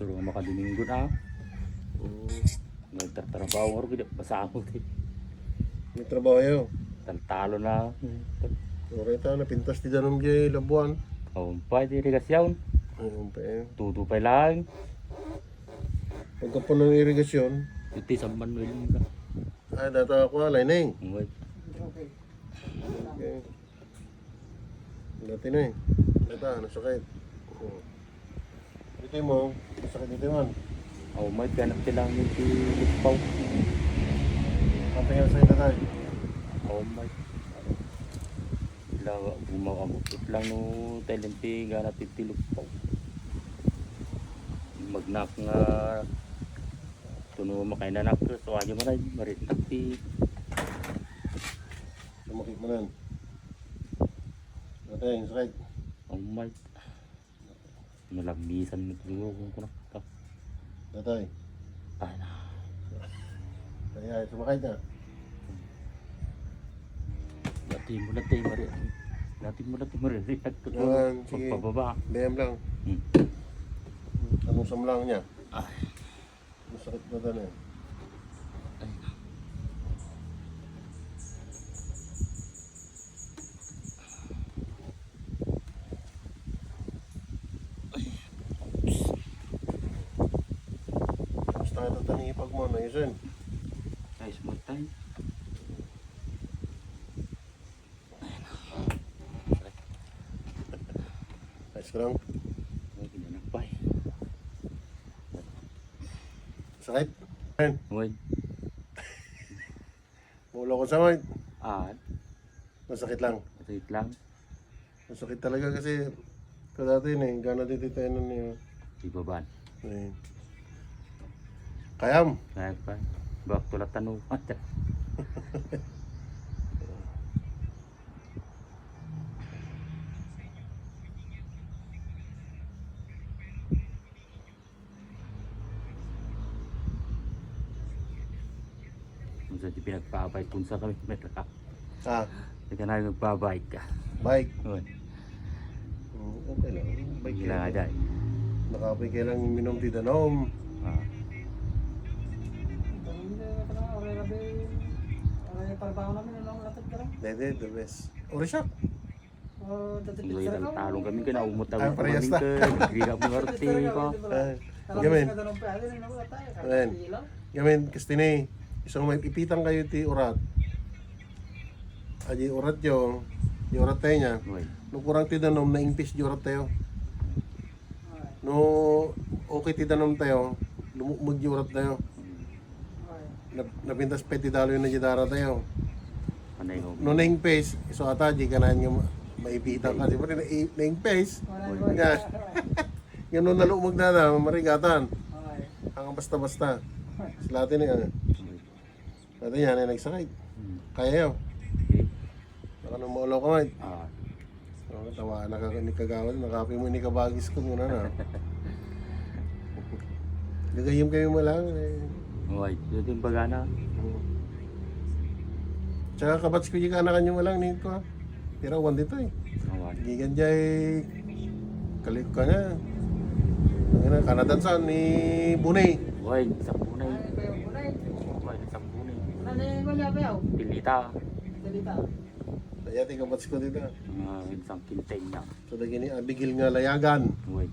suruh makadininggo na. Nagtatrabaho ko gid basamo ti. May trabaho yaw. Talo na. Okay ta, napintas ti danom jay labuan. Umpay di irigasyon. Ayun pa eh. Tutu pa lang. Pagkapon ng irigasyon, Iti sa Manuel ka. ay data ako alay neng. Uy. Okay. Dati na eh. Data, nasakit. Dito mo, nasakit dito man. May ganap silang iti lipaw. Ang tingin sa'yo tatay. May. Ila bumawamot lang no talenti ganap iti lipaw. Magnak nga tuno makainanak so aja man maritak ti Sumakit mo nan. Dati, sakit. may nalagbisan mo siguro kung kunak ka. Dati. Ay na. Kaya, sumakit na. Dati mo mari. Yan, sige. Pagpababa. BM lang. Anong samlang niya? Ay. Masakit na dati. Ay. Basta ito tanipag mo, naisin. Guys, magtay. Ayos ka lang. Ay, kinanakpay. Sakit. Ayun. Uy. Mula ko sa mga. Masakit lang. Masakit lang. Masakit talaga kasi ito dati na yung gana dito tayo nun yun. Ibaban. Ayun. Kayam. Kaya pa. Bak tulad tanong. Kung di pinagpabay kung sa kami metra. Teka na nagpabay ka. Bike. Uy. Okay lang. Bike Hindi lang ada. Nakapay kailang minom ti danom. Dede, the best. Orisak. Hindi lang talong kami ka na umutawid Ay, parehas kami ka. Griga mo arte ka. Gamin. Ayan. Gamin, kastine. Isang may ipitang kayo ti urat. Aji urat yo. Di urat tayo niya. Uy. No kurang ti danom na impis di urat tayo. No okay ti danom tayo. Lumukmag di urat tayo. Napintas peti dalo yung najidara tayo. Panay ko. No naing face, so ata di ka na yung maipitang ka. Siyempre naing face. Nga. Yan no nalumag na marigatan. Hanggang basta-basta. Sa latin nga. Dati yan ay nagsakay. Kaya yun. Okay. Baka nung maulaw ka man. Tawa na kagawad. Nakapi mo ni kabagis ko muna na. Gagayim kayo mo lang. Uy. Ito yung bagana. Tsaka kabats ko yung kanakan nyo mo lang. Nito ha. Tira, one dito eh. Awan. Gigan jay kalik ka na. Ano, kanadansan ni Bunay. Uy. Isang punay. Uy. Isang punay. Pilita. Kaya ti kabats ko dito. Isang kintay niya. So dagini abigil nga layagan. Uy.